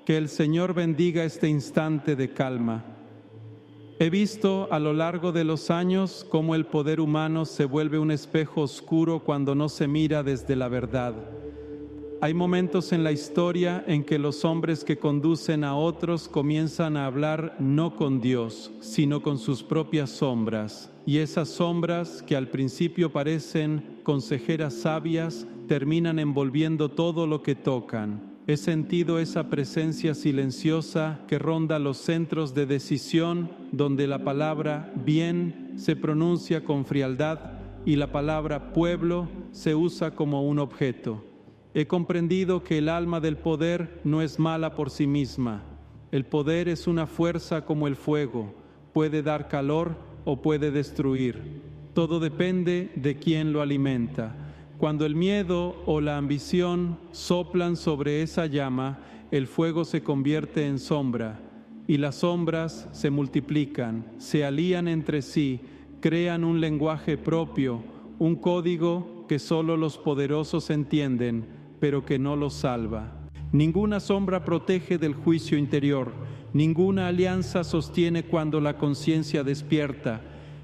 Que el Señor bendiga este instante de calma. He visto a lo largo de los años cómo el poder humano se vuelve un espejo oscuro cuando no se mira desde la verdad. Hay momentos en la historia en que los hombres que conducen a otros comienzan a hablar no con Dios, sino con sus propias sombras. Y esas sombras, que al principio parecen consejeras sabias, terminan envolviendo todo lo que tocan. He sentido esa presencia silenciosa que ronda los centros de decisión, donde la palabra bien se pronuncia con frialdad y la palabra pueblo se usa como un objeto. He comprendido que el alma del poder no es mala por sí misma. El poder es una fuerza como el fuego, puede dar calor o puede destruir. Todo depende de quién lo alimenta. Cuando el miedo o la ambición soplan sobre esa llama, el fuego se convierte en sombra y las sombras se multiplican, se alían entre sí, crean un lenguaje propio, un código que solo los poderosos entienden, pero que no los salva. Ninguna sombra protege del juicio interior, ninguna alianza sostiene cuando la conciencia despierta.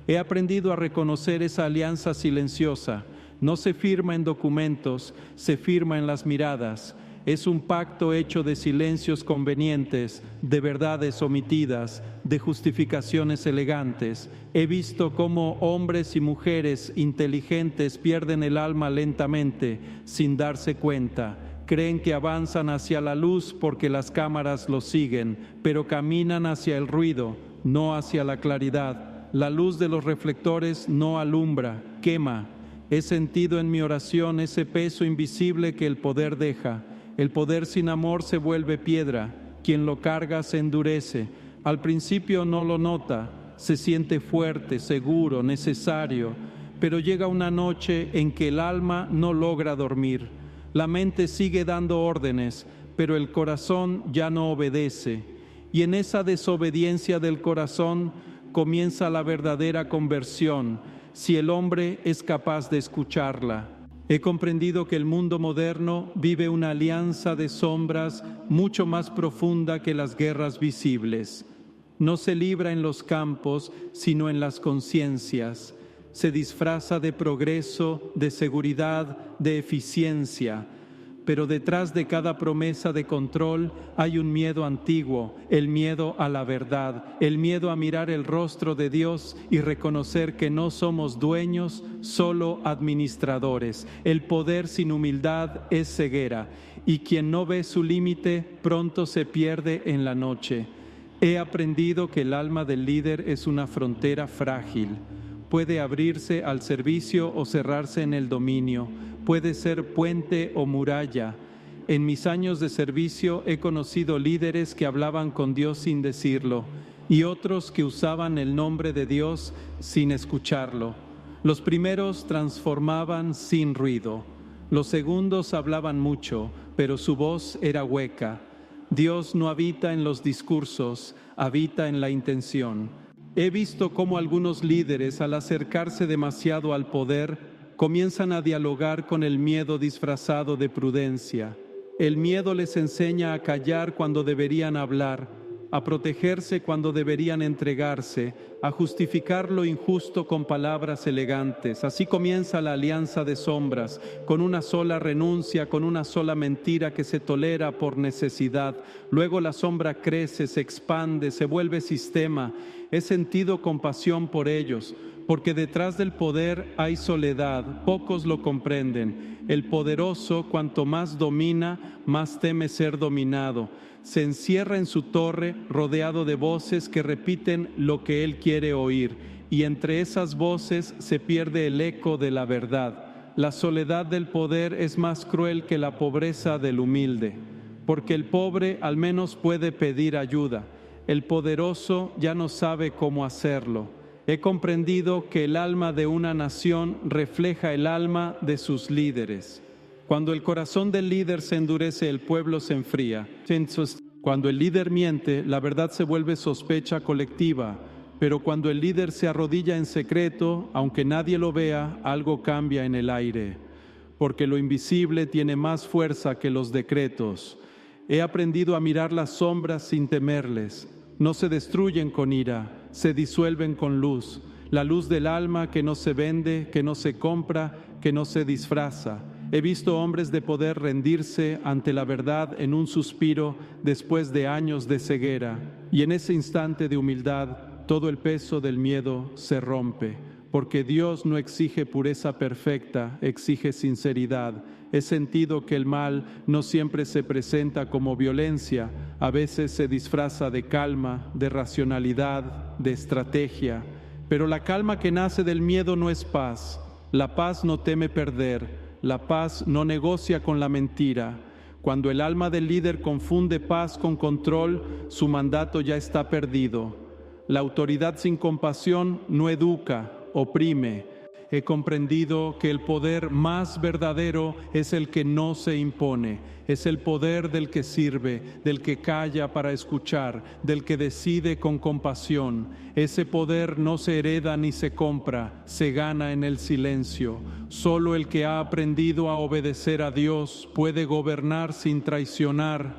He aprendido a reconocer esa alianza silenciosa. No se firma en documentos, se firma en las miradas. Es un pacto hecho de silencios convenientes, de verdades omitidas, de justificaciones elegantes. He visto cómo hombres y mujeres inteligentes pierden el alma lentamente, sin darse cuenta. Creen que avanzan hacia la luz porque las cámaras los siguen, pero caminan hacia el ruido, no hacia la claridad. La luz de los reflectores no alumbra, quema. He sentido en mi oración ese peso invisible que el poder deja. El poder sin amor se vuelve piedra. Quien lo carga se endurece. Al principio no lo nota, se siente fuerte, seguro, necesario, pero llega una noche en que el alma no logra dormir. La mente sigue dando órdenes, pero el corazón ya no obedece. Y en esa desobediencia del corazón comienza la verdadera conversión, si el hombre es capaz de escucharla. He comprendido que el mundo moderno vive una alianza de sombras mucho más profunda que las guerras visibles. No se libra en los campos, sino en las conciencias. Se disfraza de progreso, de seguridad, de eficiencia. Pero detrás de cada promesa de control hay un miedo antiguo, el miedo a la verdad, el miedo a mirar el rostro de Dios y reconocer que no somos dueños, solo administradores. El poder sin humildad es ceguera, y quien no ve su límite pronto se pierde en la noche. He aprendido que el alma del líder es una frontera frágil. Puede abrirse al servicio o cerrarse en el dominio. Puede ser puente o muralla. En mis años de servicio he conocido líderes que hablaban con Dios sin decirlo y otros que usaban el nombre de Dios sin escucharlo. Los primeros transformaban sin ruido. Los segundos hablaban mucho, pero su voz era hueca. Dios no habita en los discursos, habita en la intención. He visto cómo algunos líderes, al acercarse demasiado al poder, comienzan a dialogar con el miedo disfrazado de prudencia. El miedo les enseña a callar cuando deberían hablar, a protegerse cuando deberían entregarse, a justificar lo injusto con palabras elegantes. Así comienza la alianza de sombras, con una sola renuncia, con una sola mentira que se tolera por necesidad. Luego la sombra crece, se expande, se vuelve sistema. He sentido compasión por ellos, porque detrás del poder hay soledad, pocos lo comprenden. El poderoso, cuanto más domina, más teme ser dominado. Se encierra en su torre, rodeado de voces que repiten lo que él quiere oír, y entre esas voces se pierde el eco de la verdad. La soledad del poder es más cruel que la pobreza del humilde, porque el pobre al menos puede pedir ayuda. El poderoso ya no sabe cómo hacerlo. He comprendido que el alma de una nación refleja el alma de sus líderes. Cuando el corazón del líder se endurece, el pueblo se enfría. Cuando el líder miente, la verdad se vuelve sospecha colectiva. Pero cuando el líder se arrodilla en secreto, aunque nadie lo vea, algo cambia en el aire. Porque lo invisible tiene más fuerza que los decretos. He aprendido a mirar las sombras sin temerles. No se destruyen con ira, se disuelven con luz. La luz del alma que no se vende, que no se compra, que no se disfraza. He visto hombres de poder rendirse ante la verdad en un suspiro después de años de ceguera. Y en ese instante de humildad, todo el peso del miedo se rompe. Porque Dios no exige pureza perfecta, exige sinceridad. He sentido que el mal no siempre se presenta como violencia, a veces se disfraza de calma, de racionalidad, de estrategia. Pero la calma que nace del miedo no es paz. La paz no teme perder, la paz no negocia con la mentira. Cuando el alma del líder confunde paz con control, su mandato ya está perdido. La autoridad sin compasión no educa, oprime. He comprendido que el poder más verdadero es el que no se impone, es el poder del que sirve, del que calla para escuchar, del que decide con compasión. Ese poder no se hereda ni se compra, se gana en el silencio. Solo el que ha aprendido a obedecer a Dios puede gobernar sin traicionar.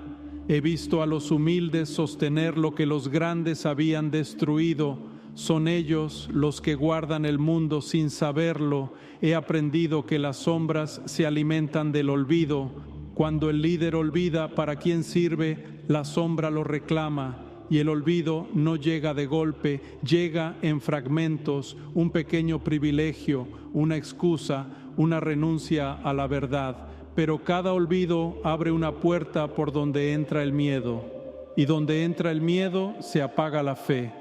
He visto a los humildes sostener lo que los grandes habían destruido. Son ellos los que guardan el mundo sin saberlo. He aprendido que las sombras se alimentan del olvido. Cuando el líder olvida para quién sirve, la sombra lo reclama. Y el olvido no llega de golpe, llega en fragmentos, un pequeño privilegio, una excusa, una renuncia a la verdad. Pero cada olvido abre una puerta por donde entra el miedo. Y donde entra el miedo se apaga la fe.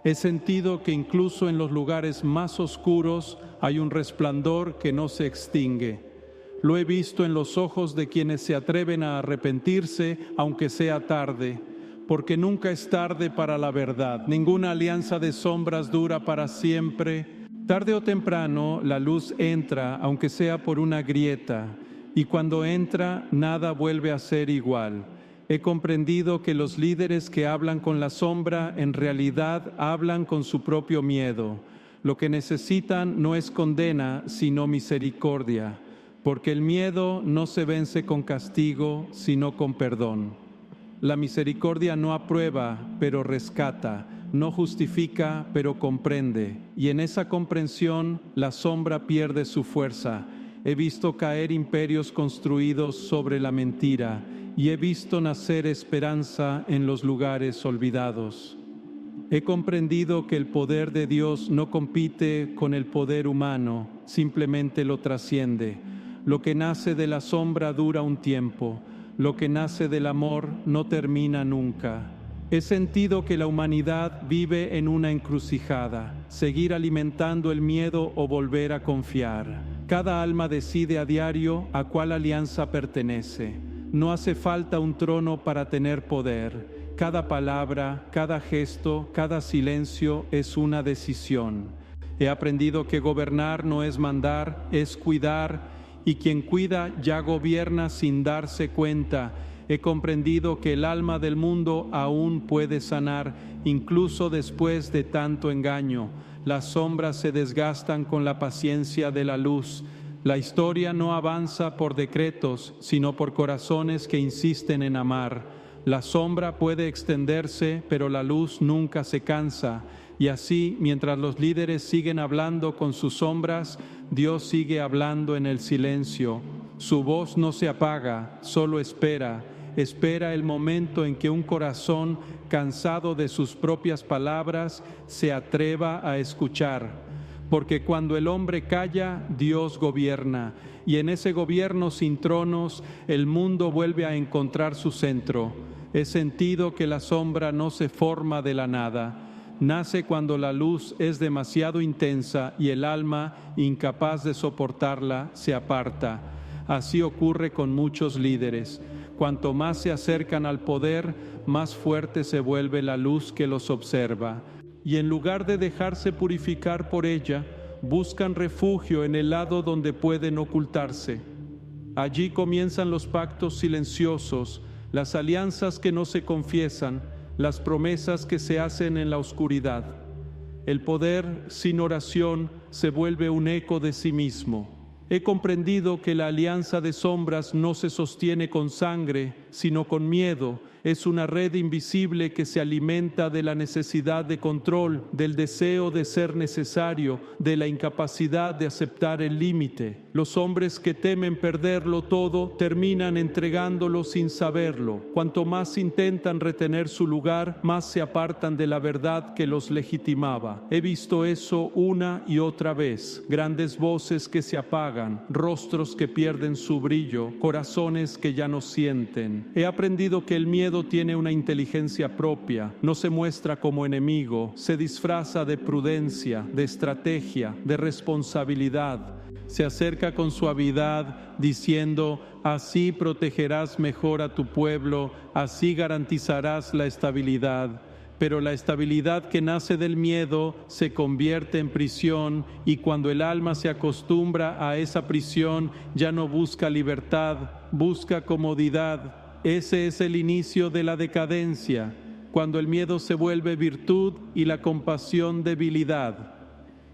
He sentido que incluso en los lugares más oscuros hay un resplandor que no se extingue. Lo he visto en los ojos de quienes se atreven a arrepentirse, aunque sea tarde, porque nunca es tarde para la verdad. Ninguna alianza de sombras dura para siempre. Tarde o temprano la luz entra, aunque sea por una grieta, y cuando entra nada vuelve a ser igual. He comprendido que los líderes que hablan con la sombra en realidad hablan con su propio miedo. Lo que necesitan no es condena, sino misericordia, porque el miedo no se vence con castigo, sino con perdón. La misericordia no aprueba, pero rescata, no justifica, pero comprende, y en esa comprensión la sombra pierde su fuerza. He visto caer imperios construidos sobre la mentira, y he visto nacer esperanza en los lugares olvidados. He comprendido que el poder de Dios no compite con el poder humano, simplemente lo trasciende. Lo que nace de la sombra dura un tiempo, lo que nace del amor no termina nunca. He sentido que la humanidad vive en una encrucijada, seguir alimentando el miedo o volver a confiar. Cada alma decide a diario a cuál alianza pertenece. No hace falta un trono para tener poder. Cada palabra, cada gesto, cada silencio es una decisión. He aprendido que gobernar no es mandar, es cuidar, y quien cuida ya gobierna sin darse cuenta. He comprendido que el alma del mundo aún puede sanar, incluso después de tanto engaño. Las sombras se desgastan con la paciencia de la luz. La historia no avanza por decretos, sino por corazones que insisten en amar. La sombra puede extenderse, pero la luz nunca se cansa. Y así, mientras los líderes siguen hablando con sus sombras, Dios sigue hablando en el silencio. Su voz no se apaga, solo espera. Espera el momento en que un corazón cansado de sus propias palabras se atreva a escuchar. Porque cuando el hombre calla, Dios gobierna, y en ese gobierno sin tronos, el mundo vuelve a encontrar su centro. He sentido que la sombra no se forma de la nada. Nace cuando la luz es demasiado intensa y el alma, incapaz de soportarla, se aparta. Así ocurre con muchos líderes. Cuanto más se acercan al poder, más fuerte se vuelve la luz que los observa. Y en lugar de dejarse purificar por ella, buscan refugio en el lado donde pueden ocultarse. Allí comienzan los pactos silenciosos, las alianzas que no se confiesan, las promesas que se hacen en la oscuridad. El poder sin oración se vuelve un eco de sí mismo. He comprendido que la alianza de sombras no se sostiene con sangre, sino con miedo. Es una red invisible que se alimenta de la necesidad de control, del deseo de ser necesario, de la incapacidad de aceptar el límite. Los hombres que temen perderlo todo terminan entregándolo sin saberlo. Cuanto más intentan retener su lugar, más se apartan de la verdad que los legitimaba. He visto eso una y otra vez. Grandes voces que se apagan, rostros que pierden su brillo, corazones que ya no sienten. He aprendido que el miedo tiene una inteligencia propia, no se muestra como enemigo, se disfraza de prudencia, de estrategia, de responsabilidad. Se acerca con suavidad diciendo: así protegerás mejor a tu pueblo, así garantizarás la estabilidad. Pero la estabilidad que nace del miedo se convierte en prisión, y cuando el alma se acostumbra a esa prisión ya no busca libertad, busca comodidad. Ese es el inicio de la decadencia, cuando el miedo se vuelve virtud y la compasión debilidad.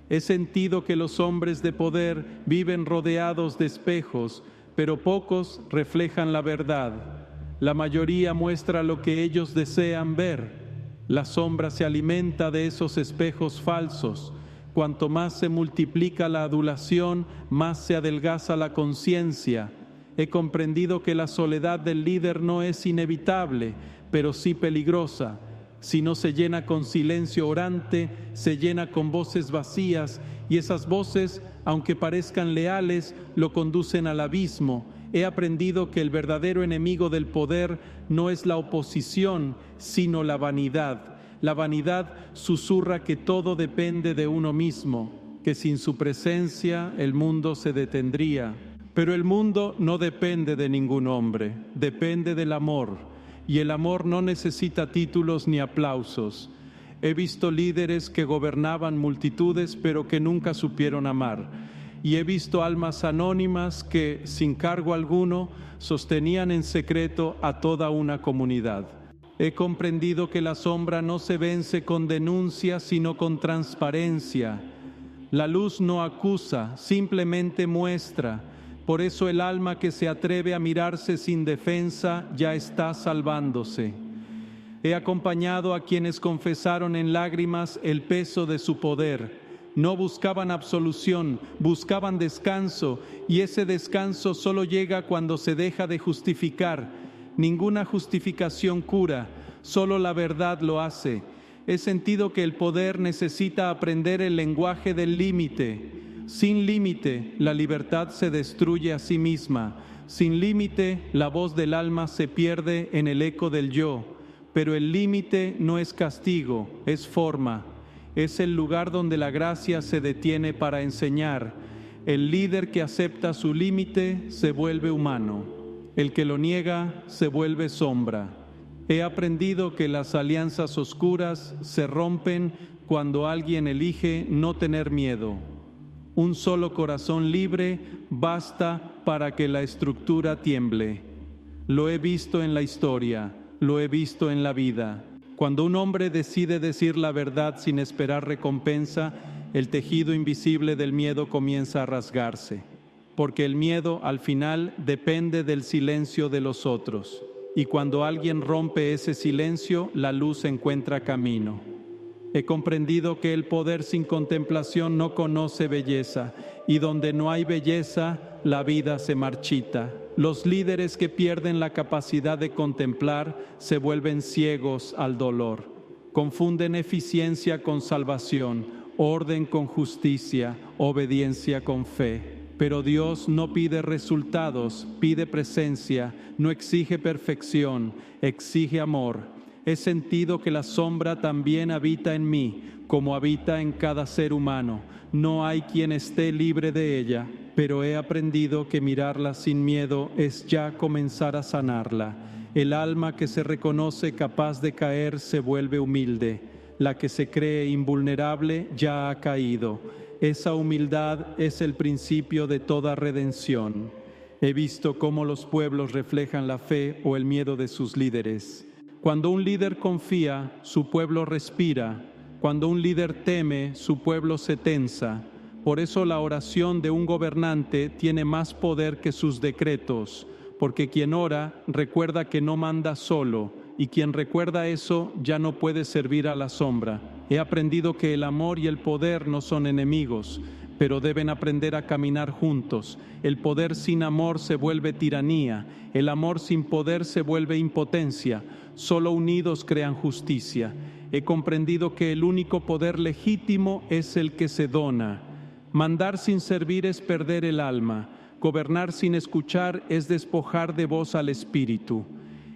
He sentido que los hombres de poder viven rodeados de espejos, pero pocos reflejan la verdad. La mayoría muestra lo que ellos desean ver. La sombra se alimenta de esos espejos falsos. Cuanto más se multiplica la adulación, más se adelgaza la conciencia. He comprendido que la soledad del líder no es inevitable, pero sí peligrosa. Si no se llena con silencio orante, se llena con voces vacías, y esas voces, aunque parezcan leales, lo conducen al abismo. He aprendido que el verdadero enemigo del poder no es la oposición, sino la vanidad. La vanidad susurra que todo depende de uno mismo, que sin su presencia el mundo se detendría. Pero el mundo no depende de ningún hombre, depende del amor, y el amor no necesita títulos ni aplausos. He visto líderes que gobernaban multitudes pero que nunca supieron amar, y he visto almas anónimas que, sin cargo alguno, sostenían en secreto a toda una comunidad. He comprendido que la sombra no se vence con denuncia, sino con transparencia. La luz no acusa, simplemente muestra. Por eso el alma que se atreve a mirarse sin defensa ya está salvándose. He acompañado a quienes confesaron en lágrimas el peso de su poder. No buscaban absolución, buscaban descanso, y ese descanso solo llega cuando se deja de justificar. Ninguna justificación cura, solo la verdad lo hace. He sentido que el poder necesita aprender el lenguaje del límite. Sin límite, la libertad se destruye a sí misma. Sin límite, la voz del alma se pierde en el eco del yo. Pero el límite no es castigo, es forma. Es el lugar donde la gracia se detiene para enseñar. El líder que acepta su límite se vuelve humano. El que lo niega se vuelve sombra. He aprendido que las alianzas oscuras se rompen cuando alguien elige no tener miedo. Un solo corazón libre basta para que la estructura tiemble. Lo he visto en la historia, lo he visto en la vida. Cuando un hombre decide decir la verdad sin esperar recompensa, el tejido invisible del miedo comienza a rasgarse, porque el miedo al final depende del silencio de los otros. Y cuando alguien rompe ese silencio, la luz encuentra camino. He comprendido que el poder sin contemplación no conoce belleza, y donde no hay belleza, la vida se marchita. Los líderes que pierden la capacidad de contemplar se vuelven ciegos al dolor. Confunden eficiencia con salvación, orden con justicia, obediencia con fe. Pero Dios no pide resultados, pide presencia, no exige perfección, exige amor. He sentido que la sombra también habita en mí, como habita en cada ser humano. No hay quien esté libre de ella, pero he aprendido que mirarla sin miedo es ya comenzar a sanarla. El alma que se reconoce capaz de caer se vuelve humilde. La que se cree invulnerable ya ha caído. Esa humildad es el principio de toda redención. He visto cómo los pueblos reflejan la fe o el miedo de sus líderes. Cuando un líder confía, su pueblo respira. Cuando un líder teme, su pueblo se tensa. Por eso la oración de un gobernante tiene más poder que sus decretos, porque quien ora recuerda que no manda solo, y quien recuerda eso ya no puede servir a la sombra. He aprendido que el amor y el poder no son enemigos, pero deben aprender a caminar juntos. El poder sin amor se vuelve tiranía, el amor sin poder se vuelve impotencia. Solo unidos crean justicia. He comprendido que el único poder legítimo es el que se dona. Mandar sin servir es perder el alma. Gobernar sin escuchar es despojar de voz al espíritu.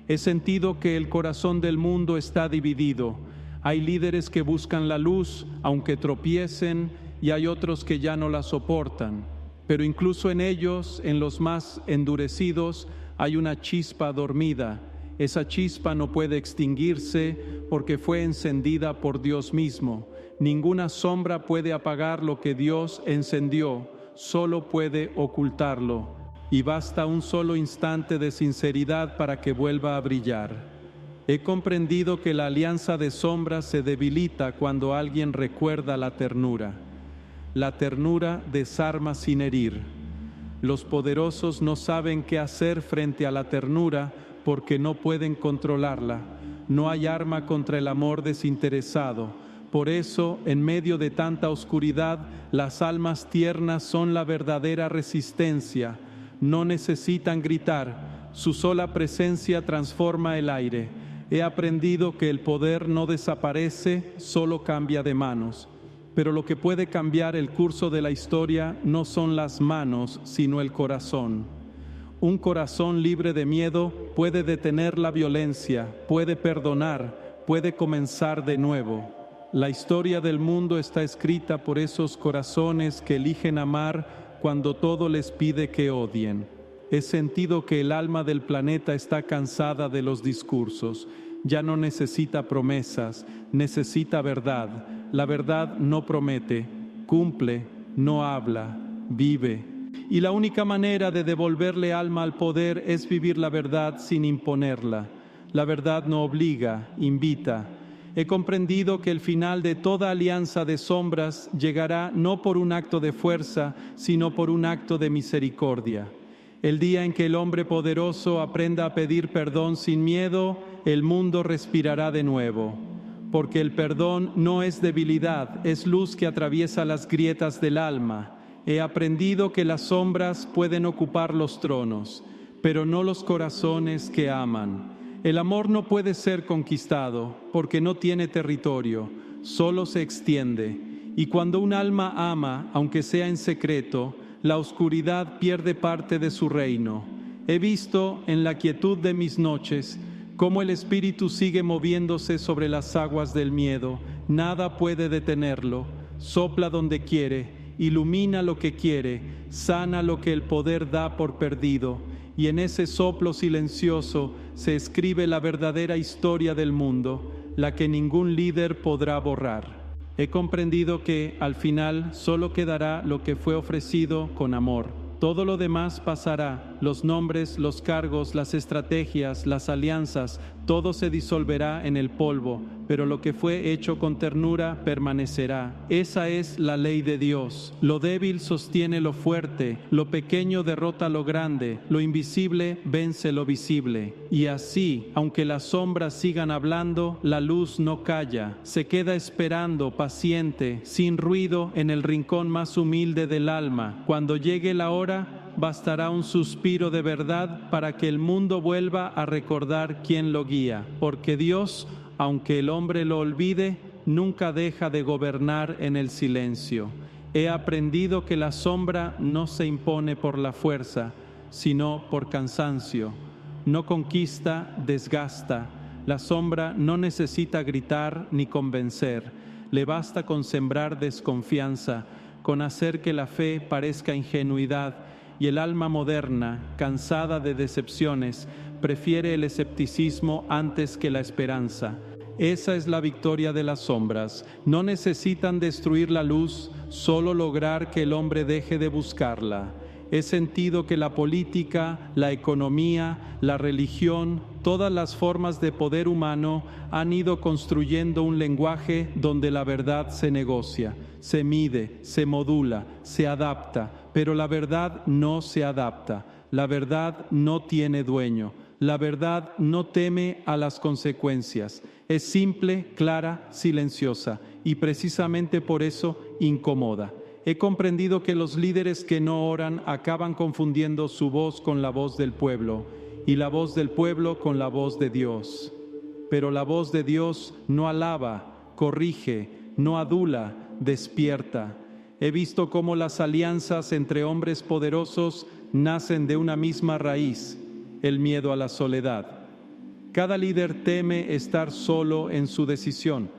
He sentido que el corazón del mundo está dividido. Hay líderes que buscan la luz, aunque tropiecen, y hay otros que ya no la soportan. Pero incluso en ellos, en los más endurecidos, hay una chispa dormida. Esa chispa no puede extinguirse porque fue encendida por Dios mismo. Ninguna sombra puede apagar lo que Dios encendió, solo puede ocultarlo. Y basta un solo instante de sinceridad para que vuelva a brillar. He comprendido que la alianza de sombras se debilita cuando alguien recuerda la ternura. La ternura desarma sin herir. Los poderosos no saben qué hacer frente a la ternura porque no pueden controlarla. No hay arma contra el amor desinteresado. Por eso, en medio de tanta oscuridad, las almas tiernas son la verdadera resistencia. No necesitan gritar. Su sola presencia transforma el aire. He aprendido que el poder no desaparece, solo cambia de manos. Pero lo que puede cambiar el curso de la historia no son las manos, sino el corazón. Un corazón libre de miedo puede detener la violencia, puede perdonar, puede comenzar de nuevo. La historia del mundo está escrita por esos corazones que eligen amar cuando todo les pide que odien. He sentido que el alma del planeta está cansada de los discursos. Ya no necesita promesas, necesita verdad. La verdad no promete, cumple, no habla, vive. Y la única manera de devolverle alma al poder es vivir la verdad sin imponerla. La verdad no obliga, invita. He comprendido que el final de toda alianza de sombras llegará no por un acto de fuerza, sino por un acto de misericordia. El día en que el hombre poderoso aprenda a pedir perdón sin miedo, el mundo respirará de nuevo. Porque el perdón no es debilidad, es luz que atraviesa las grietas del alma. He aprendido que las sombras pueden ocupar los tronos, pero no los corazones que aman. El amor no puede ser conquistado, porque no tiene territorio, solo se extiende. Y cuando un alma ama, aunque sea en secreto, la oscuridad pierde parte de su reino. He visto en la quietud de mis noches cómo el espíritu sigue moviéndose sobre las aguas del miedo. Nada puede detenerlo. Sopla donde quiere, ilumina lo que quiere, sana lo que el poder da por perdido. Y en ese soplo silencioso se escribe la verdadera historia del mundo, la que ningún líder podrá borrar. He comprendido que al final solo quedará lo que fue ofrecido con amor. Todo lo demás pasará, los nombres, los cargos, las estrategias, las alianzas, todo se disolverá en el polvo, pero lo que fue hecho con ternura permanecerá. Esa es la ley de Dios. Lo débil sostiene lo fuerte, lo pequeño derrota lo grande, lo invisible vence lo visible. Y así, aunque las sombras sigan hablando, la luz no calla, se queda esperando, paciente, sin ruido, en el rincón más humilde del alma. Cuando llegue la hora, bastará un suspiro de verdad para que el mundo vuelva a recordar quién lo guía, porque Dios, aunque el hombre lo olvide, nunca deja de gobernar en el silencio. He aprendido que la sombra no se impone por la fuerza, sino por cansancio. No conquista, desgasta. La sombra no necesita gritar ni convencer. Le basta con sembrar desconfianza, con hacer que la fe parezca ingenuidad, y el alma moderna, cansada de decepciones, prefiere el escepticismo antes que la esperanza. Esa es la victoria de las sombras. No necesitan destruir la luz, solo lograr que el hombre deje de buscarla. He sentido que la política, la economía, la religión, todas las formas de poder humano han ido construyendo un lenguaje donde la verdad se negocia, se mide, se modula, se adapta, pero la verdad no se adapta. La verdad no tiene dueño. La verdad no teme a las consecuencias. Es simple, clara, silenciosa y precisamente por eso incomoda. He comprendido que los líderes que no oran acaban confundiendo su voz con la voz del pueblo y la voz del pueblo con la voz de Dios. Pero la voz de Dios no alaba, corrige, no adula, despierta. He visto cómo las alianzas entre hombres poderosos nacen de una misma raíz, el miedo a la soledad. Cada líder teme estar solo en su decisión,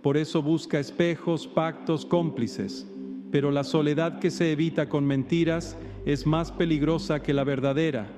por eso busca espejos, pactos, cómplices. Pero la soledad que se evita con mentiras es más peligrosa que la verdadera,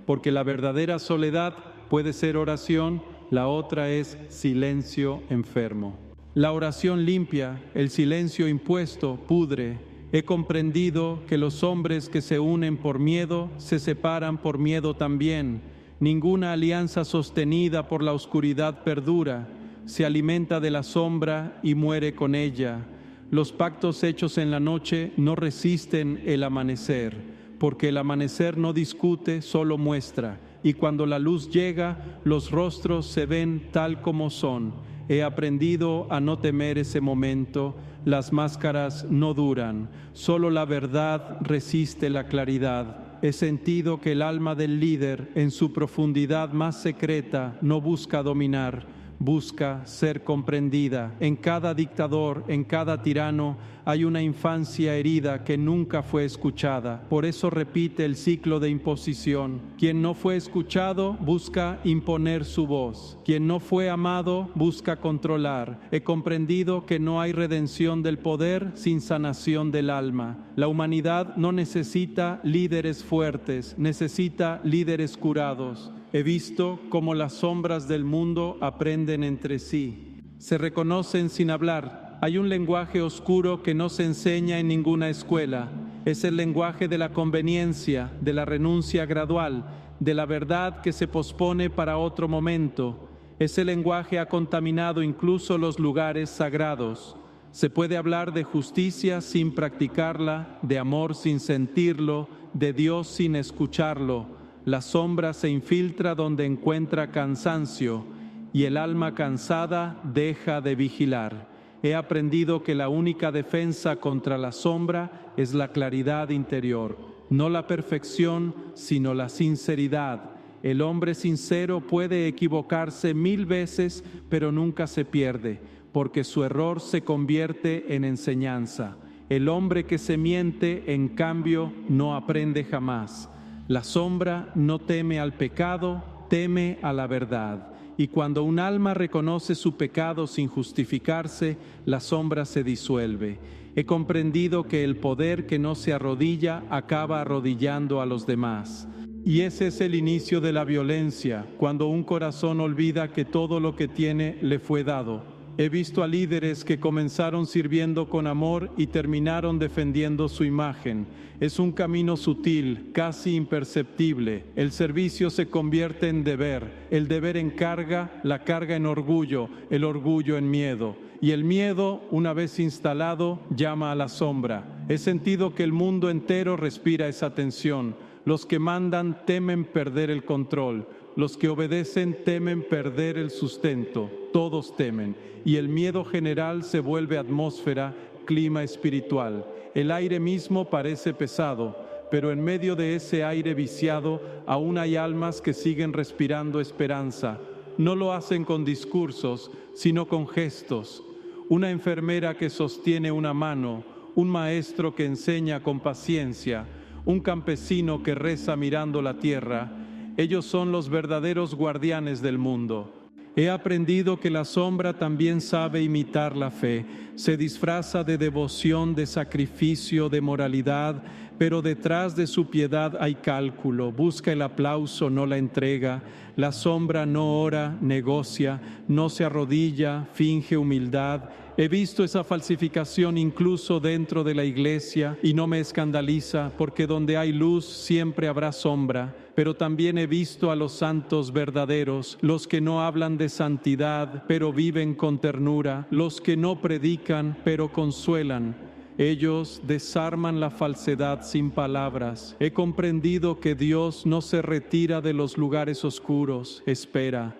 porque la verdadera soledad puede ser oración, la otra es silencio enfermo. La oración limpia, el silencio impuesto, pudre. He comprendido que los hombres que se unen por miedo se separan por miedo también. Ninguna alianza sostenida por la oscuridad perdura, se alimenta de la sombra y muere con ella. Los pactos hechos en la noche no resisten el amanecer, porque el amanecer no discute, solo muestra, y cuando la luz llega, los rostros se ven tal como son. He aprendido a no temer ese momento, las máscaras no duran, solo la verdad resiste la claridad. He sentido que el alma del líder, en su profundidad más secreta, no busca dominar, busca ser comprendida. En cada dictador, en cada tirano, hay una infancia herida que nunca fue escuchada. Por eso repite el ciclo de imposición. Quien no fue escuchado busca imponer su voz. Quien no fue amado busca controlar. He comprendido que no hay redención del poder sin sanación del alma. La humanidad no necesita líderes fuertes, necesita líderes curados. He visto cómo las sombras del mundo aprenden entre sí. Se reconocen sin hablar. Hay un lenguaje oscuro que no se enseña en ninguna escuela. Es el lenguaje de la conveniencia, de la renuncia gradual, de la verdad que se pospone para otro momento. Ese lenguaje ha contaminado incluso los lugares sagrados. Se puede hablar de justicia sin practicarla, de amor sin sentirlo, de Dios sin escucharlo. La sombra se infiltra donde encuentra cansancio y el alma cansada deja de vigilar. He aprendido que la única defensa contra la sombra es la claridad interior, no la perfección, sino la sinceridad. El hombre sincero puede equivocarse 1000 veces, pero nunca se pierde, porque su error se convierte en enseñanza. El hombre que se miente, en cambio, no aprende jamás. La sombra no teme al pecado, teme a la verdad. Y cuando un alma reconoce su pecado sin justificarse, la sombra se disuelve. He comprendido que el poder que no se arrodilla acaba arrodillando a los demás. Y ese es el inicio de la violencia, cuando un corazón olvida que todo lo que tiene le fue dado. He visto a líderes que comenzaron sirviendo con amor y terminaron defendiendo su imagen. Es un camino sutil, casi imperceptible. El servicio se convierte en deber, el deber en carga, la carga en orgullo, el orgullo en miedo. Y el miedo, una vez instalado, llama a la sombra. He sentido que el mundo entero respira esa tensión. Los que mandan temen perder el control. Los que obedecen temen perder el sustento. Todos temen. Y el miedo general se vuelve atmósfera, clima espiritual. El aire mismo parece pesado, pero en medio de ese aire viciado aún hay almas que siguen respirando esperanza. No lo hacen con discursos, sino con gestos. Una enfermera que sostiene una mano, un maestro que enseña con paciencia, un campesino que reza mirando la tierra. Ellos son los verdaderos guardianes del mundo. He aprendido que la sombra también sabe imitar la fe. Se disfraza de devoción, de sacrificio, de moralidad, pero detrás de su piedad hay cálculo. Busca el aplauso, no la entrega. La sombra no ora, negocia, no se arrodilla, finge humildad. He visto esa falsificación incluso dentro de la iglesia y no me escandaliza, porque donde hay luz siempre habrá sombra. Pero también he visto a los santos verdaderos, los que no hablan de santidad, pero viven con ternura, los que no predican, pero consuelan. Ellos desarman la falsedad sin palabras. He comprendido que Dios no se retira de los lugares oscuros. Espera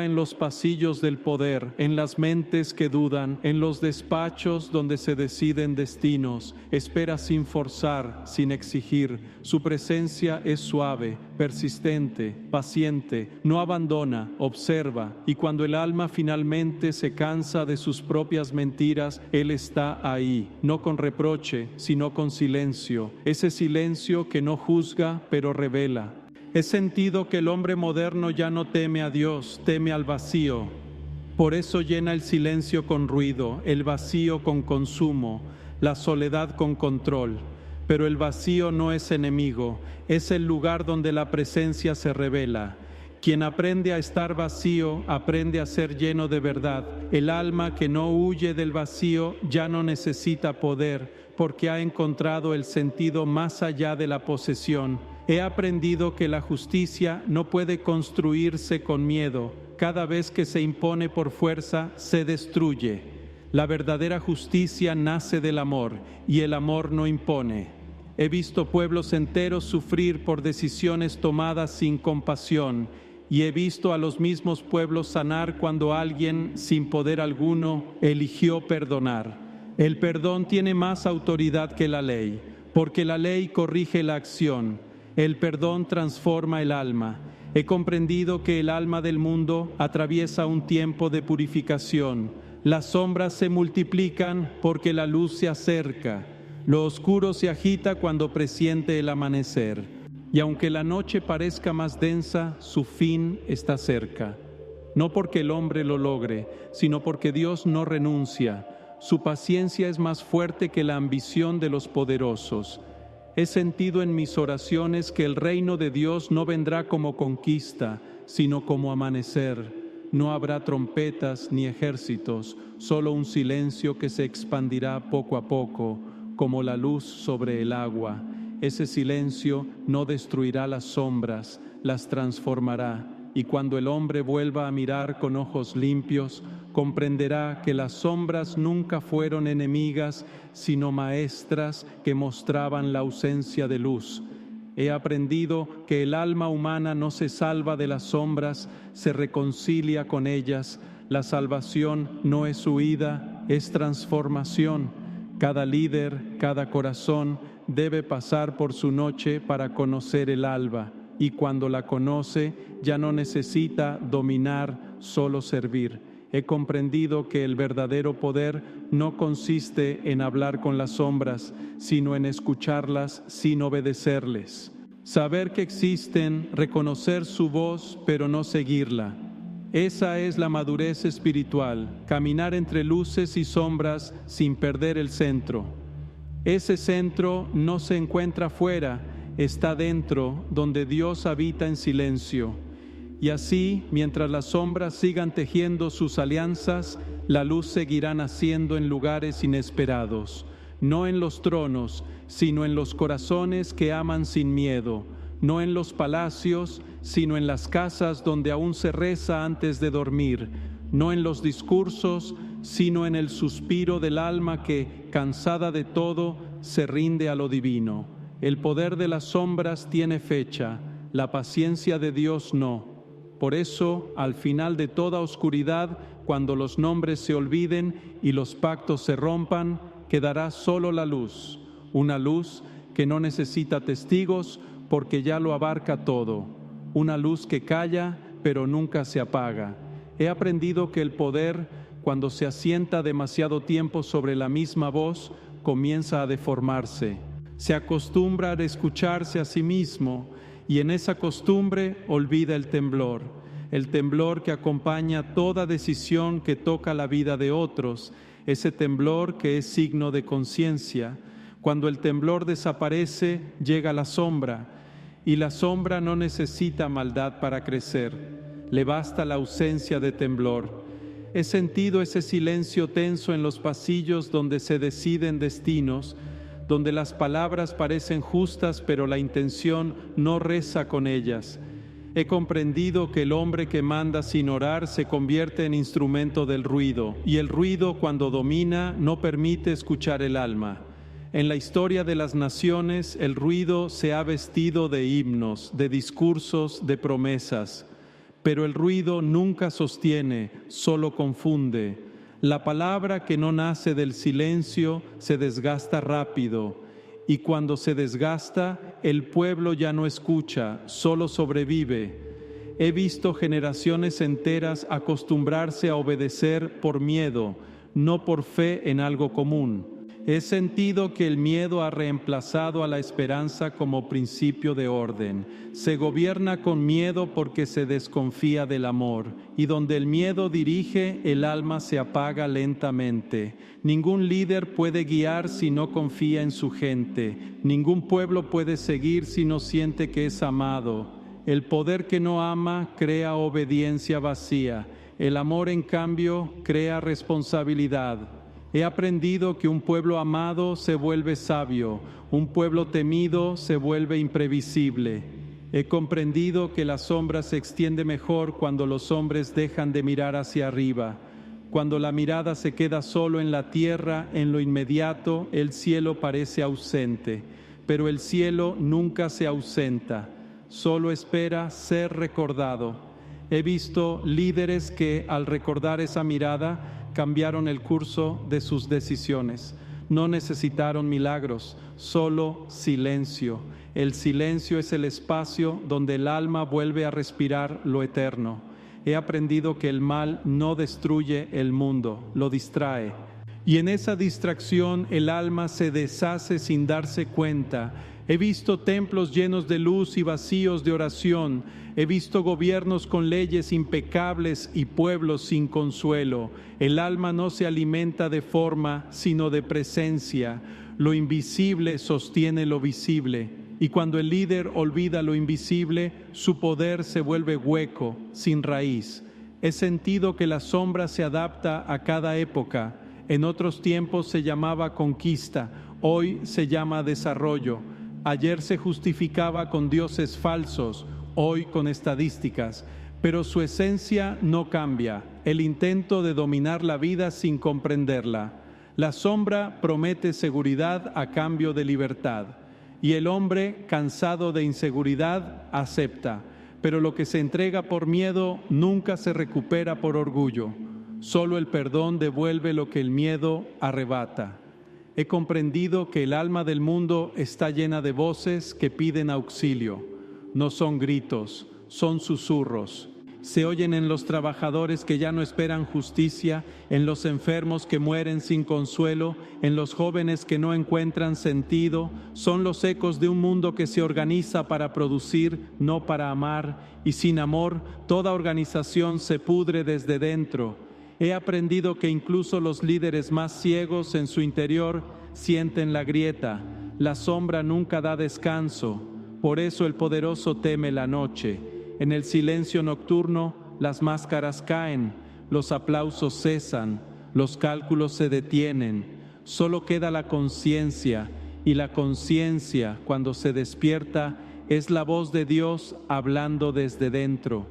en los pasillos del poder, en las mentes que dudan, en los despachos donde se deciden destinos. Espera sin forzar, sin exigir. Su presencia es suave, persistente, paciente, no abandona, observa, y cuando el alma finalmente se cansa de sus propias mentiras, Él está ahí, no con reproche, sino con silencio, ese silencio que no juzga, pero revela. He sentido que el hombre moderno ya no teme a Dios, teme al vacío. Por eso llena el silencio con ruido, el vacío con consumo, la soledad con control. Pero el vacío no es enemigo, es el lugar donde la presencia se revela. Quien aprende a estar vacío, aprende a ser lleno de verdad. El alma que no huye del vacío ya no necesita poder, porque ha encontrado el sentido más allá de la posesión. He aprendido que la justicia no puede construirse con miedo. Cada vez que se impone por fuerza, se destruye. La verdadera justicia nace del amor, y el amor no impone. He visto pueblos enteros sufrir por decisiones tomadas sin compasión, y he visto a los mismos pueblos sanar cuando alguien, sin poder alguno, eligió perdonar. El perdón tiene más autoridad que la ley, porque la ley corrige la acción. El perdón transforma el alma. He comprendido que el alma del mundo atraviesa un tiempo de purificación. Las sombras se multiplican porque la luz se acerca. Lo oscuro se agita cuando presiente el amanecer. Y aunque la noche parezca más densa, su fin está cerca. No porque el hombre lo logre, sino porque Dios no renuncia. Su paciencia es más fuerte que la ambición de los poderosos. He sentido en mis oraciones que el reino de Dios no vendrá como conquista, sino como amanecer. No habrá trompetas ni ejércitos, solo un silencio que se expandirá poco a poco, como la luz sobre el agua. Ese silencio no destruirá las sombras, las transformará, y cuando el hombre vuelva a mirar con ojos limpios, comprenderá que las sombras nunca fueron enemigas, sino maestras que mostraban la ausencia de luz. He aprendido que el alma humana no se salva de las sombras, se reconcilia con ellas. La salvación no es huida, es transformación. Cada líder, cada corazón debe pasar por su noche para conocer el alba, y cuando la conoce ya no necesita dominar, solo servir. He comprendido que el verdadero poder no consiste en hablar con las sombras, sino en escucharlas sin obedecerles. Saber que existen, reconocer su voz, pero no seguirla. Esa es la madurez espiritual, caminar entre luces y sombras sin perder el centro. Ese centro no se encuentra fuera, está dentro, donde Dios habita en silencio. Y así, mientras las sombras sigan tejiendo sus alianzas, la luz seguirá naciendo en lugares inesperados, no en los tronos, sino en los corazones que aman sin miedo, no en los palacios, sino en las casas donde aún se reza antes de dormir, no en los discursos, sino en el suspiro del alma que, cansada de todo, se rinde a lo divino. El poder de las sombras tiene fecha, la paciencia de Dios no. Por eso, al final de toda oscuridad, cuando los nombres se olviden y los pactos se rompan, quedará solo la luz, una luz que no necesita testigos porque ya lo abarca todo, una luz que calla pero nunca se apaga. He aprendido que el poder, cuando se asienta demasiado tiempo sobre la misma voz, comienza a deformarse. Se acostumbra a escucharse a sí mismo y en esa costumbre olvida el temblor que acompaña toda decisión que toca la vida de otros, ese temblor que es signo de conciencia. Cuando el temblor desaparece, llega la sombra, y la sombra no necesita maldad para crecer, le basta la ausencia de temblor. He sentido ese silencio tenso en los pasillos donde se deciden destinos, donde las palabras parecen justas pero la intención no reza con ellas. He comprendido que el hombre que manda sin orar se convierte en instrumento del ruido, y el ruido, cuando domina, no permite escuchar el alma. En la historia de las naciones, el ruido se ha vestido de himnos, de discursos, de promesas, pero el ruido nunca sostiene, solo confunde. La palabra que no nace del silencio se desgasta rápido, y cuando se desgasta, el pueblo ya no escucha, solo sobrevive. He visto generaciones enteras acostumbrarse a obedecer por miedo, no por fe en algo común. He sentido que el miedo ha reemplazado a la esperanza como principio de orden. Se gobierna con miedo porque se desconfía del amor, y donde el miedo dirige, el alma se apaga lentamente. Ningún líder puede guiar si no confía en su gente. Ningún pueblo puede seguir si no siente que es amado. El poder que no ama crea obediencia vacía. El amor, en cambio, crea responsabilidad. He aprendido que un pueblo amado se vuelve sabio, un pueblo temido se vuelve imprevisible. He comprendido que la sombra se extiende mejor cuando los hombres dejan de mirar hacia arriba. Cuando la mirada se queda solo en la tierra, en lo inmediato, el cielo parece ausente. Pero el cielo nunca se ausenta, solo espera ser recordado. He visto líderes que, al recordar esa mirada, cambiaron el curso de sus decisiones. No necesitaron milagros, solo silencio. El silencio es el espacio donde el alma vuelve a respirar lo eterno. He aprendido que el mal no destruye el mundo, lo distrae. Y en esa distracción el alma se deshace sin darse cuenta. He visto templos llenos de luz y vacíos de oración. He visto gobiernos con leyes impecables y pueblos sin consuelo. El alma no se alimenta de forma, sino de presencia. Lo invisible sostiene lo visible. Y cuando el líder olvida lo invisible, su poder se vuelve hueco, sin raíz. He sentido que la sombra se adapta a cada época. En otros tiempos se llamaba conquista, hoy se llama desarrollo. Ayer se justificaba con dioses falsos, hoy con estadísticas, pero su esencia no cambia, el intento de dominar la vida sin comprenderla. La sombra promete seguridad a cambio de libertad, y el hombre, cansado de inseguridad, acepta, pero lo que se entrega por miedo nunca se recupera por orgullo. Solo el perdón devuelve lo que el miedo arrebata. He comprendido que el alma del mundo está llena de voces que piden auxilio. No son gritos, son susurros. Se oyen en los trabajadores que ya no esperan justicia, en los enfermos que mueren sin consuelo, en los jóvenes que no encuentran sentido. Son los ecos de un mundo que se organiza para producir, no para amar, y sin amor toda organización se pudre desde dentro. He aprendido que incluso los líderes más ciegos en su interior sienten la grieta. La sombra nunca da descanso. Por eso el poderoso teme la noche. En el silencio nocturno las máscaras caen, los aplausos cesan, los cálculos se detienen. Solo queda la conciencia, y la conciencia, cuando se despierta, es la voz de Dios hablando desde dentro.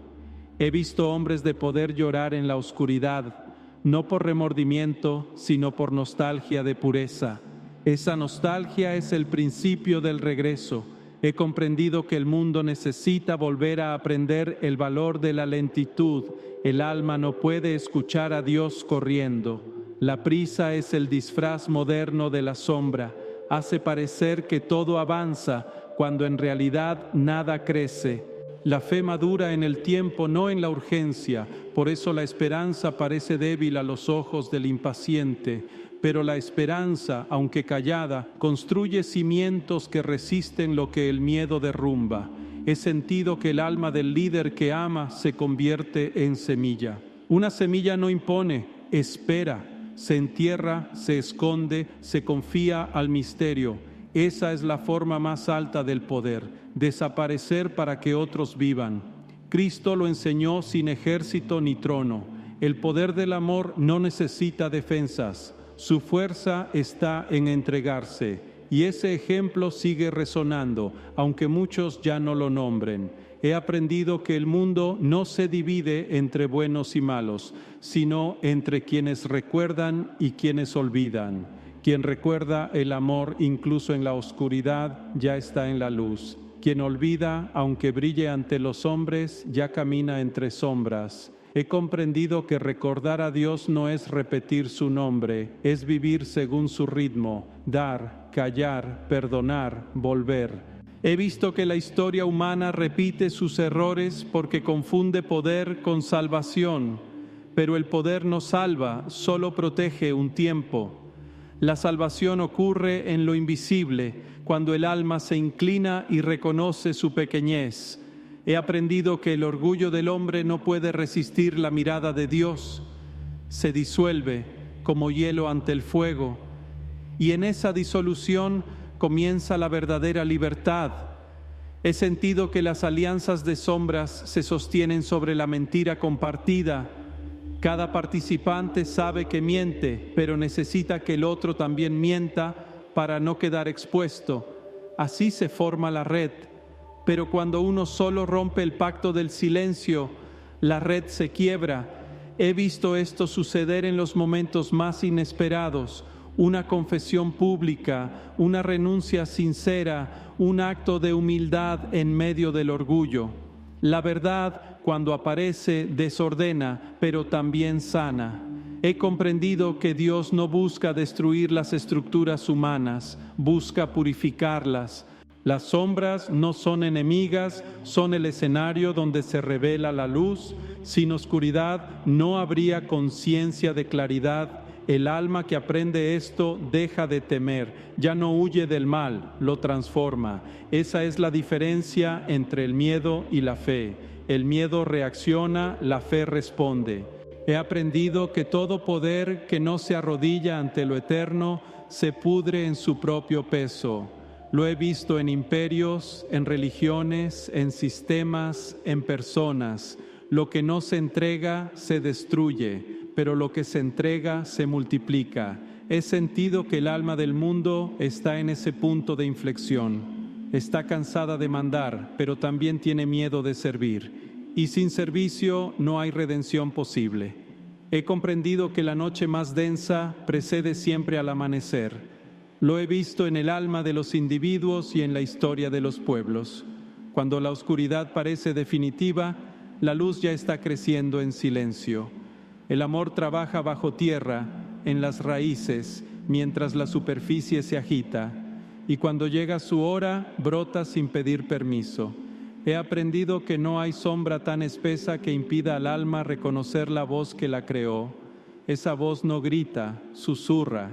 He visto hombres de poder llorar en la oscuridad, no por remordimiento, sino por nostalgia de pureza. Esa nostalgia es el principio del regreso. He comprendido que el mundo necesita volver a aprender el valor de la lentitud. El alma no puede escuchar a Dios corriendo. La prisa es el disfraz moderno de la sombra. Hace parecer que todo avanza, cuando en realidad nada crece. La fe madura en el tiempo, no en la urgencia. Por eso la esperanza parece débil a los ojos del impaciente. Pero la esperanza, aunque callada, construye cimientos que resisten lo que el miedo derrumba. He sentido que el alma del líder que ama se convierte en semilla. Una semilla no impone, espera, se entierra, se esconde, se confía al misterio. Esa es la forma más alta del poder, desaparecer para que otros vivan. Cristo lo enseñó sin ejército ni trono. El poder del amor no necesita defensas. Su fuerza está en entregarse, y ese ejemplo sigue resonando, aunque muchos ya no lo nombren. He aprendido que el mundo no se divide entre buenos y malos, sino entre quienes recuerdan y quienes olvidan. Quien recuerda el amor incluso en la oscuridad ya está en la luz. Quien olvida, aunque brille ante los hombres, ya camina entre sombras. He comprendido que recordar a Dios no es repetir su nombre, es vivir según su ritmo, dar, callar, perdonar, volver. He visto que la historia humana repite sus errores porque confunde poder con salvación, pero el poder no salva, solo protege un tiempo. La salvación ocurre en lo invisible, cuando el alma se inclina y reconoce su pequeñez. He aprendido que el orgullo del hombre no puede resistir la mirada de Dios. Se disuelve como hielo ante el fuego, y en esa disolución comienza la verdadera libertad. He sentido que las alianzas de sombras se sostienen sobre la mentira compartida. Cada participante sabe que miente, pero necesita que el otro también mienta para no quedar expuesto. Así se forma la red. Pero cuando uno solo rompe el pacto del silencio, la red se quiebra. He visto esto suceder en los momentos más inesperados. Una confesión pública, una renuncia sincera, un acto de humildad en medio del orgullo. La verdad, cuando aparece, desordena, pero también sana. He comprendido que Dios no busca destruir las estructuras humanas, busca purificarlas. Las sombras no son enemigas, son el escenario donde se revela la luz. Sin oscuridad no habría conciencia de claridad. El alma que aprende esto deja de temer, ya no huye del mal, lo transforma. Esa es la diferencia entre el miedo y la fe. El miedo reacciona, la fe responde. He aprendido que todo poder que no se arrodilla ante lo eterno se pudre en su propio peso. Lo he visto en imperios, en religiones, en sistemas, en personas. Lo que no se entrega se destruye, pero lo que se entrega se multiplica. He sentido que el alma del mundo está en ese punto de inflexión. Está cansada de mandar, pero también tiene miedo de servir. Y sin servicio no hay redención posible. He comprendido que la noche más densa precede siempre al amanecer. Lo he visto en el alma de los individuos y en la historia de los pueblos. Cuando la oscuridad parece definitiva, la luz ya está creciendo en silencio. El amor trabaja bajo tierra, en las raíces, mientras la superficie se agita, y cuando llega su hora, brota sin pedir permiso. He aprendido que no hay sombra tan espesa que impida al alma reconocer la voz que la creó. Esa voz no grita, susurra,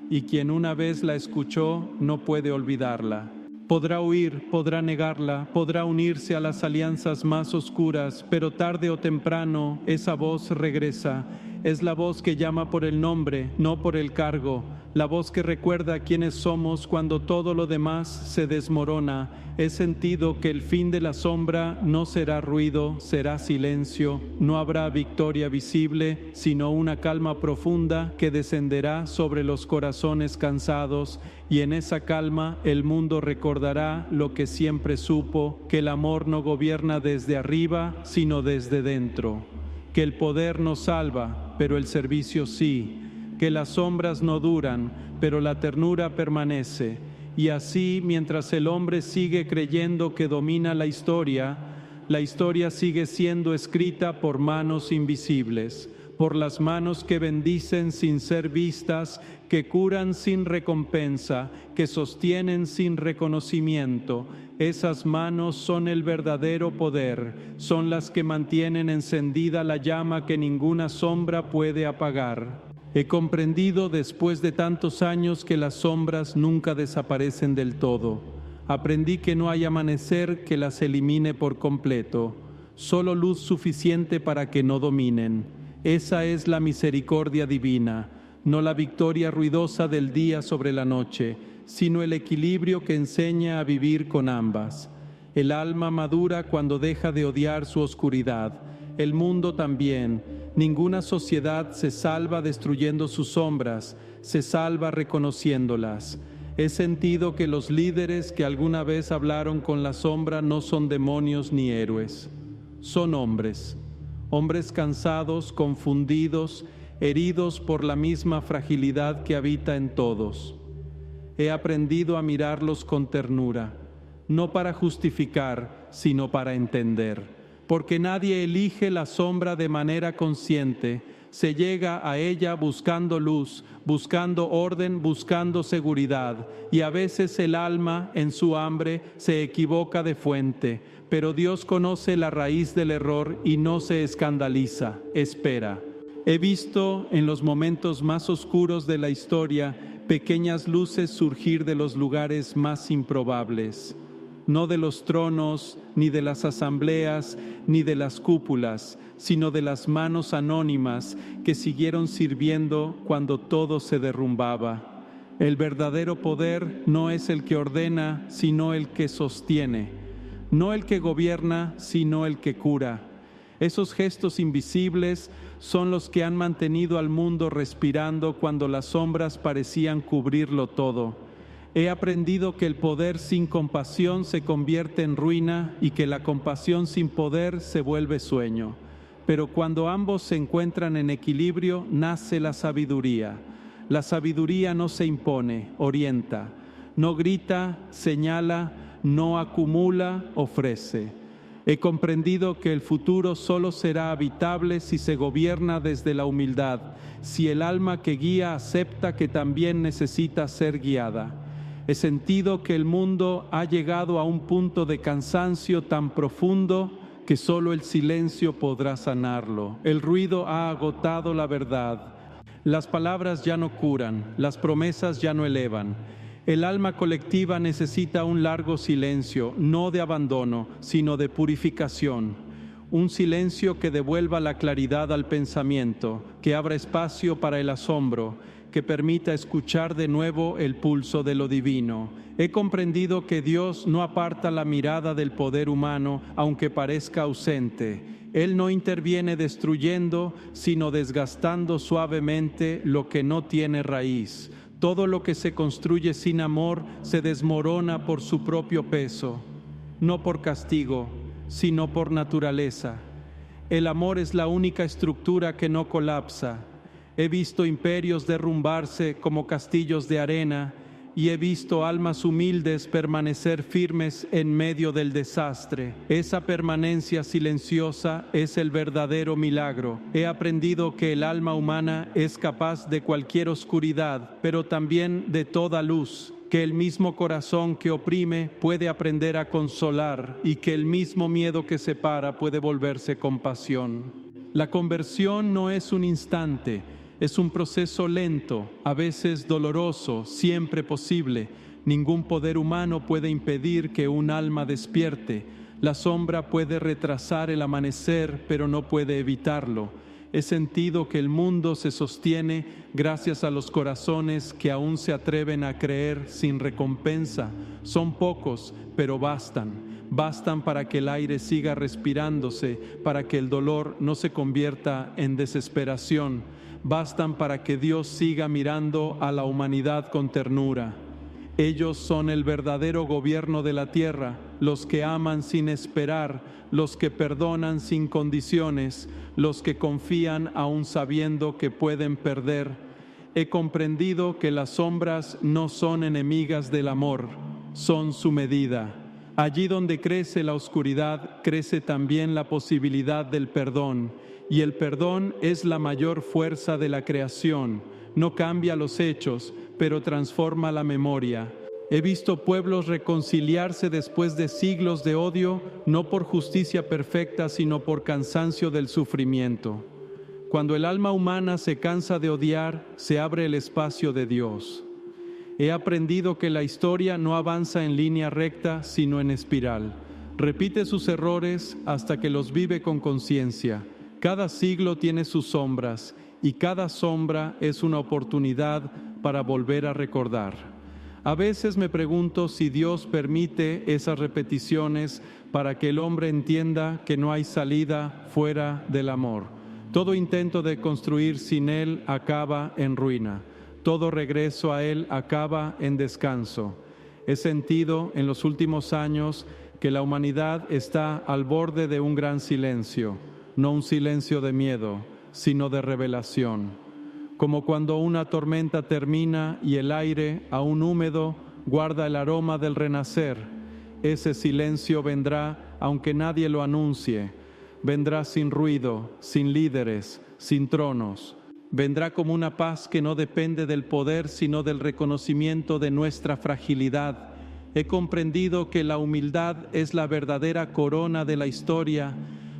y quien una vez la escuchó no puede olvidarla. Podrá huir, podrá negarla, podrá unirse a las alianzas más oscuras, pero tarde o temprano esa voz regresa. Es la voz que llama por el nombre, no por el cargo. La voz que recuerda quiénes somos cuando todo lo demás se desmorona. He sentido que el fin de la sombra no será ruido, será silencio. No habrá victoria visible, sino una calma profunda que descenderá sobre los corazones cansados. Y en esa calma el mundo recordará lo que siempre supo, que el amor no gobierna desde arriba, sino desde dentro. Que el poder no salva, pero el servicio sí. Que las sombras no duran, pero la ternura permanece. Y así, mientras el hombre sigue creyendo que domina la historia sigue siendo escrita por manos invisibles, por las manos que bendicen sin ser vistas, que curan sin recompensa, que sostienen sin reconocimiento. Esas manos son el verdadero poder, son las que mantienen encendida la llama que ninguna sombra puede apagar. He comprendido después de tantos años que las sombras nunca desaparecen del todo. Aprendí que no hay amanecer que las elimine por completo, solo luz suficiente para que no dominen. Esa es la misericordia divina, no la victoria ruidosa del día sobre la noche, sino el equilibrio que enseña a vivir con ambas. El alma madura cuando deja de odiar su oscuridad. El mundo también. Ninguna sociedad se salva destruyendo sus sombras, se salva reconociéndolas. He sentido que los líderes que alguna vez hablaron con la sombra no son demonios ni héroes. Son hombres cansados, confundidos, heridos por la misma fragilidad que habita en todos. He aprendido a mirarlos con ternura, no para justificar, sino para entender, porque nadie elige la sombra de manera consciente. Se llega a ella buscando luz, buscando orden, buscando seguridad, y a veces el alma, en su hambre, se equivoca de fuente, pero Dios conoce la raíz del error y no se escandaliza, espera. He visto en los momentos más oscuros de la historia pequeñas luces surgir de los lugares más improbables, no de los tronos, ni de las asambleas, ni de las cúpulas, sino de las manos anónimas que siguieron sirviendo cuando todo se derrumbaba. El verdadero poder no es el que ordena, sino el que sostiene, no el que gobierna, sino el que cura. Esos gestos invisibles son los que han mantenido al mundo respirando cuando las sombras parecían cubrirlo todo. He aprendido que el poder sin compasión se convierte en ruina y que la compasión sin poder se vuelve sueño. Pero cuando ambos se encuentran en equilibrio, nace la sabiduría. La sabiduría no se impone, orienta. No grita, señala, no acumula, ofrece. He comprendido que el futuro solo será habitable si se gobierna desde la humildad, si el alma que guía acepta que también necesita ser guiada. He sentido que el mundo ha llegado a un punto de cansancio tan profundo que solo el silencio podrá sanarlo. El ruido ha agotado la verdad. Las palabras ya no curan, las promesas ya no elevan. El alma colectiva necesita un largo silencio, no de abandono, sino de purificación. Un silencio que devuelva la claridad al pensamiento, que abra espacio para el asombro, que permita escuchar de nuevo el pulso de lo divino. He comprendido que Dios no aparta la mirada del poder humano, aunque parezca ausente. Él no interviene destruyendo, sino desgastando suavemente lo que no tiene raíz. Todo lo que se construye sin amor se desmorona por su propio peso, no por castigo, sino por naturaleza. El amor es la única estructura que no colapsa. He visto imperios derrumbarse como castillos de arena y he visto almas humildes permanecer firmes en medio del desastre. Esa permanencia silenciosa es el verdadero milagro. He aprendido que el alma humana es capaz de cualquier oscuridad, pero también de toda luz, que el mismo corazón que oprime puede aprender a consolar y que el mismo miedo que separa puede volverse compasión. La conversión no es un instante, es un proceso lento, a veces doloroso, siempre posible. Ningún poder humano puede impedir que un alma despierte. La sombra puede retrasar el amanecer, pero no puede evitarlo. He sentido que el mundo se sostiene gracias a los corazones que aún se atreven a creer sin recompensa. Son pocos, pero bastan. Bastan para que el aire siga respirándose, para que el dolor no se convierta en desesperación. Bastan para que Dios siga mirando a la humanidad con ternura. Ellos son el verdadero gobierno de la tierra, los que aman sin esperar, los que perdonan sin condiciones, los que confían aún sabiendo que pueden perder. He comprendido que las sombras no son enemigas del amor, son su medida. Allí donde crece la oscuridad, crece también la posibilidad del perdón. Y el perdón es la mayor fuerza de la creación. No cambia los hechos, pero transforma la memoria. He visto pueblos reconciliarse después de siglos de odio, no por justicia perfecta, sino por cansancio del sufrimiento. Cuando el alma humana se cansa de odiar, se abre el espacio de Dios. He aprendido que la historia no avanza en línea recta, sino en espiral. Repite sus errores hasta que los vive con conciencia. Cada siglo tiene sus sombras y cada sombra es una oportunidad para volver a recordar. A veces me pregunto si Dios permite esas repeticiones para que el hombre entienda que no hay salida fuera del amor. Todo intento de construir sin Él acaba en ruina. Todo regreso a Él acaba en descanso. He sentido en los últimos años que la humanidad está al borde de un gran silencio, no un silencio de miedo, sino de revelación. Como cuando una tormenta termina y el aire, aún húmedo, guarda el aroma del renacer. Ese silencio vendrá aunque nadie lo anuncie. Vendrá sin ruido, sin líderes, sin tronos. Vendrá como una paz que no depende del poder, sino del reconocimiento de nuestra fragilidad. He comprendido que la humildad es la verdadera corona de la historia,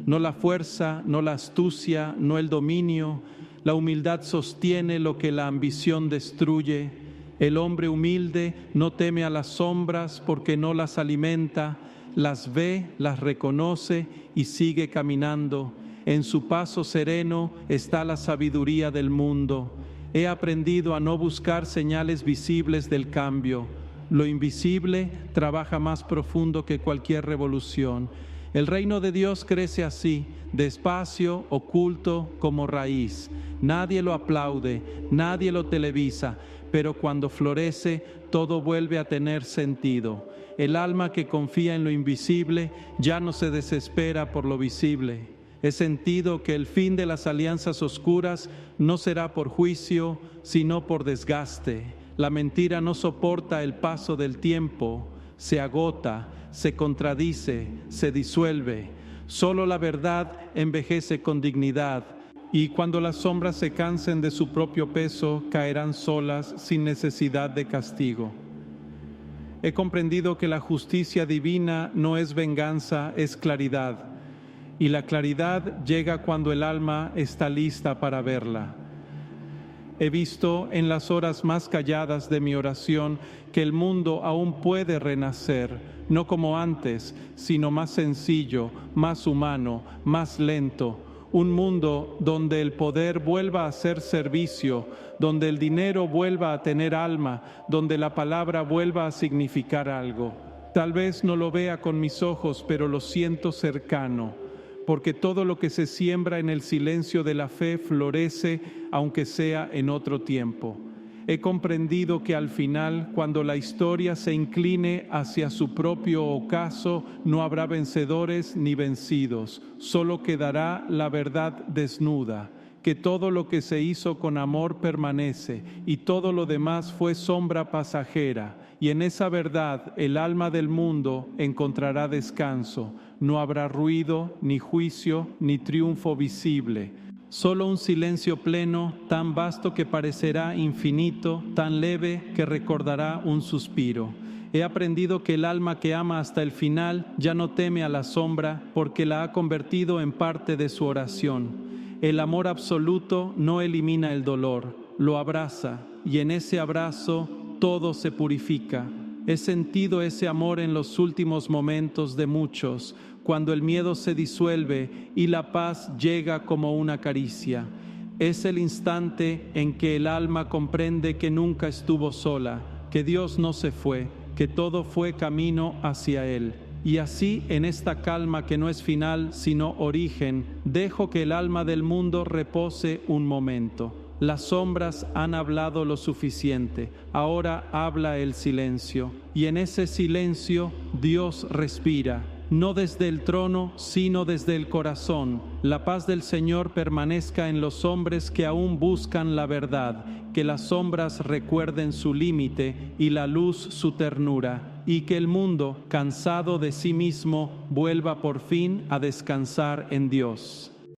no la fuerza, no la astucia, no el dominio. La humildad sostiene lo que la ambición destruye. El hombre humilde no teme a las sombras porque no las alimenta, las ve, las reconoce y sigue caminando. En su paso sereno está la sabiduría del mundo. He aprendido a no buscar señales visibles del cambio. Lo invisible trabaja más profundo que cualquier revolución. El reino de Dios crece así, despacio, oculto, como raíz. Nadie lo aplaude, nadie lo televisa, pero cuando florece, todo vuelve a tener sentido. El alma que confía en lo invisible ya no se desespera por lo visible. He sentido que el fin de las alianzas oscuras no será por juicio, sino por desgaste. La mentira no soporta el paso del tiempo, se agota, se contradice, se disuelve. Solo la verdad envejece con dignidad, y cuando las sombras se cansen de su propio peso, caerán solas sin necesidad de castigo. He comprendido que la justicia divina no es venganza, es claridad. Y la claridad llega cuando el alma está lista para verla. He visto en las horas más calladas de mi oración que el mundo aún puede renacer, no como antes, sino más sencillo, más humano, más lento. Un mundo donde el poder vuelva a ser servicio, donde el dinero vuelva a tener alma, donde la palabra vuelva a significar algo. Tal vez no lo vea con mis ojos, pero lo siento cercano, porque todo lo que se siembra en el silencio de la fe florece, aunque sea en otro tiempo. He comprendido que al final, cuando la historia se incline hacia su propio ocaso, no habrá vencedores ni vencidos, solo quedará la verdad desnuda, que todo lo que se hizo con amor permanece y todo lo demás fue sombra pasajera, y en esa verdad el alma del mundo encontrará descanso. No habrá ruido, ni juicio, ni triunfo visible. Solo un silencio pleno, tan vasto que parecerá infinito, tan leve que recordará un suspiro. He aprendido que el alma que ama hasta el final ya no teme a la sombra porque la ha convertido en parte de su oración. El amor absoluto no elimina el dolor, lo abraza y en ese abrazo todo se purifica. He sentido ese amor en los últimos momentos de muchos, cuando el miedo se disuelve y la paz llega como una caricia. Es el instante en que el alma comprende que nunca estuvo sola, que Dios no se fue, que todo fue camino hacia Él. Y así, en esta calma que no es final, sino origen, dejo que el alma del mundo repose un momento. Las sombras han hablado lo suficiente, ahora habla el silencio, y en ese silencio Dios respira. No desde el trono, sino desde el corazón. La paz del Señor permanezca en los hombres que aún buscan la verdad, que las sombras recuerden su límite y la luz su ternura, y que el mundo, cansado de sí mismo, vuelva por fin a descansar en Dios.